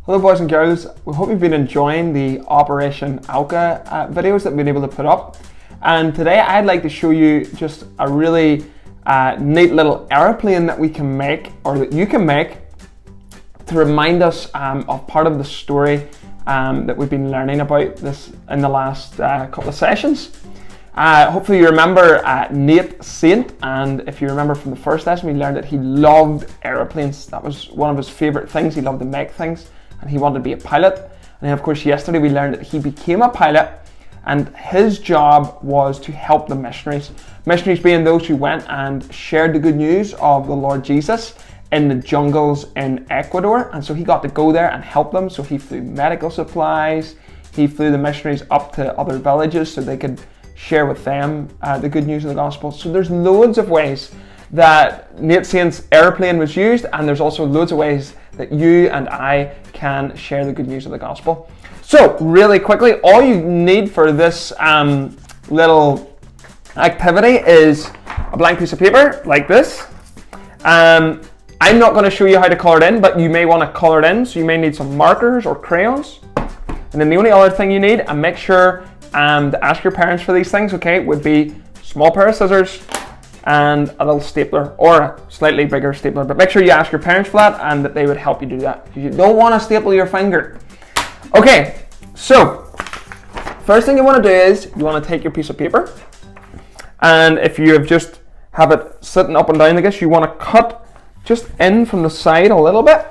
Hello boys and girls, we hope you've been enjoying the Operation Alka videos that we've been able to put up. And today I'd like to show you just a really neat little aeroplane that we can make, or that you can make, to remind us of part of the story that we've been learning about this in the last couple of sessions. Hopefully you remember Nate Saint, and if you remember from the first lesson, we learned that he loved aeroplanes. That was one of his favourite things. He loved to make things and he wanted to be a pilot. And then of course yesterday we learned that he became a pilot, and his job was to help the missionaries. Missionaries being those who went and shared the good news of the Lord Jesus in the jungles in Ecuador. And so he got to go there and help them. So he flew medical supplies, he flew the missionaries up to other villages so they could share with them the good news of the gospel. So there's loads of ways that Nate Saint's airplane was used, and there's also loads of ways that you and I can share the good news of the gospel. So really quickly, all you need for this little activity is a blank piece of paper like this. I'm not going to show you how to colour it in, but you may want to colour it in, so you may need some markers or crayons. And then the only other thing you need, and make sure to ask your parents for these things, okay, would be a small pair of scissors and a little stapler, or a slightly bigger stapler, but make sure you ask your parents for that and that they would help you do that, because you don't want to staple your finger. Okay, so first thing you want to do is you want to take your piece of paper, and if you just have it sitting up and down like this, you want to cut just in from the side a little bit,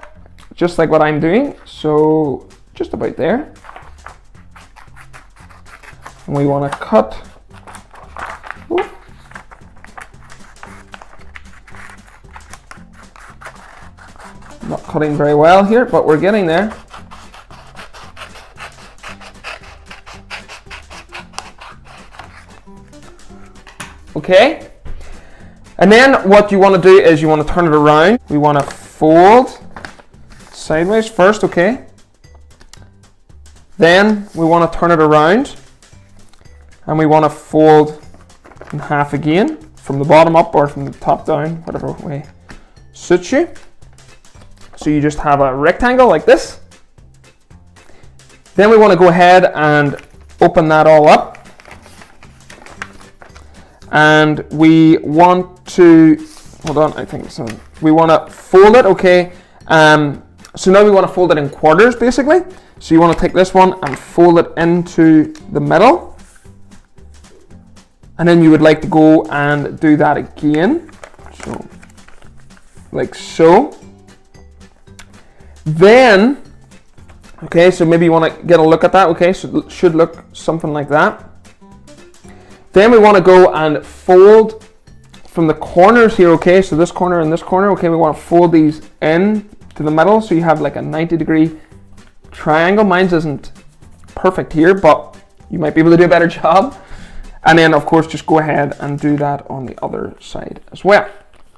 just like what I'm doing, so just about there. And we want to cut, not cutting very well here, but we're getting there. Okay, and then what you want to do is you want to turn it around. We want to fold sideways first, okay? Then we want to turn it around, and we want to fold in half again, from the bottom up or from the top down, whatever way suits you. So you just have a rectangle like this. Then we want to go ahead and open that all up. And we want to, hold on, I think so. We want to fold it, okay? So now we want to fold it in quarters, basically. So you want to take this one and fold it into the middle. And then you would like to go and do that again. So, like so. Then, okay, so maybe you want to get a look at that, okay? So it should look something like that. Then we want to go and fold from the corners here, okay? So this corner and this corner, okay? We want to fold these in to the middle, so you have like a 90-degree triangle. Mine isn't perfect here, but you might be able to do a better job. And then, of course, just go ahead and do that on the other side as well.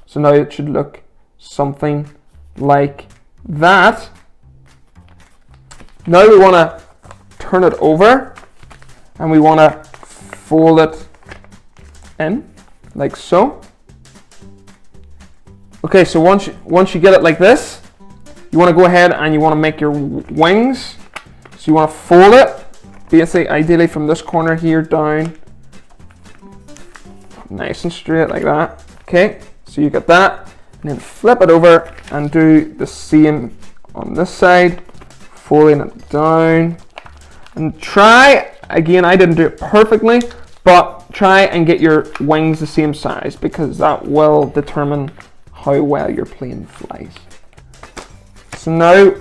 So now it should look something like that. Now we want to turn it over, and we want to fold it in like so. Okay, so once you get it like this, you want to go ahead and you want to make your wings. So you want to fold it, basically ideally from this corner here down, nice and straight like that. Okay, so you get that. And then flip it over and do the same on this side, folding it down. And try, again, I didn't do it perfectly, but try and get your wings the same size, because that will determine how well your plane flies. So now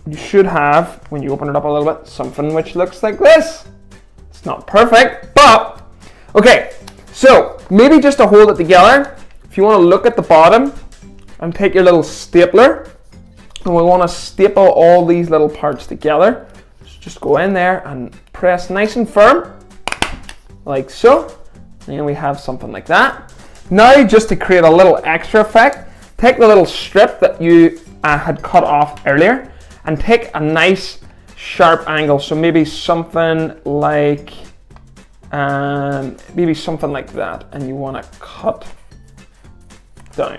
you should have, when you open it up a little bit, something which looks like this. It's not perfect, but okay. So maybe just to hold it together, if you want to look at the bottom, and take your little stapler, and we want to staple all these little parts together. So just go in there and press nice and firm, like so. And we have something like that. Now, just to create a little extra effect, take the little strip that you had cut off earlier, and take a nice sharp angle. So maybe something like that, and you want to cut down.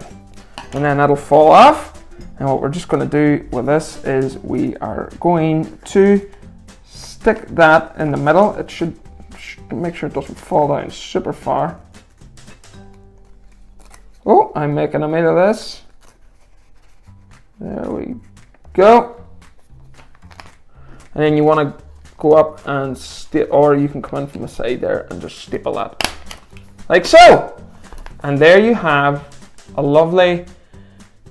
And then that'll fall off, And what we're just going to do with this is we are going to stick that in the middle. It should make sure it doesn't fall down super far. Oh, I'm making a meal of this. There we go. And then you want to go up and or you can come in from the side there and just staple that. Like so. And there you have a lovely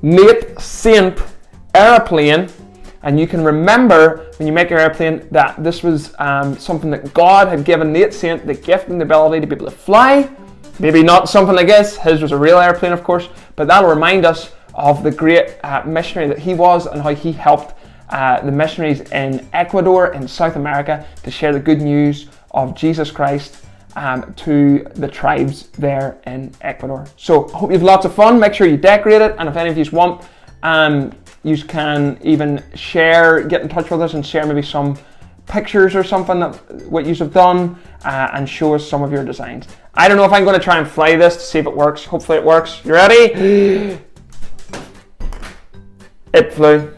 Nate Saint aeroplane. And you can remember when you make your airplane that this was something that God had given Nate Saint the gift and the ability to be able to fly. Maybe not something like this. His was a real airplane, of course, but that'll remind us of the great missionary that he was and how he helped the missionaries in Ecuador in South America to share the good news of Jesus Christ to the tribes there in Ecuador. So I hope you have lots of fun. Make sure you decorate it, and if any of you want, you can even get in touch with us and share maybe some pictures or something that what you have done and show us some of your designs. I don't know if I'm going to try and fly this to see if it works. Hopefully it works. You ready? It flew.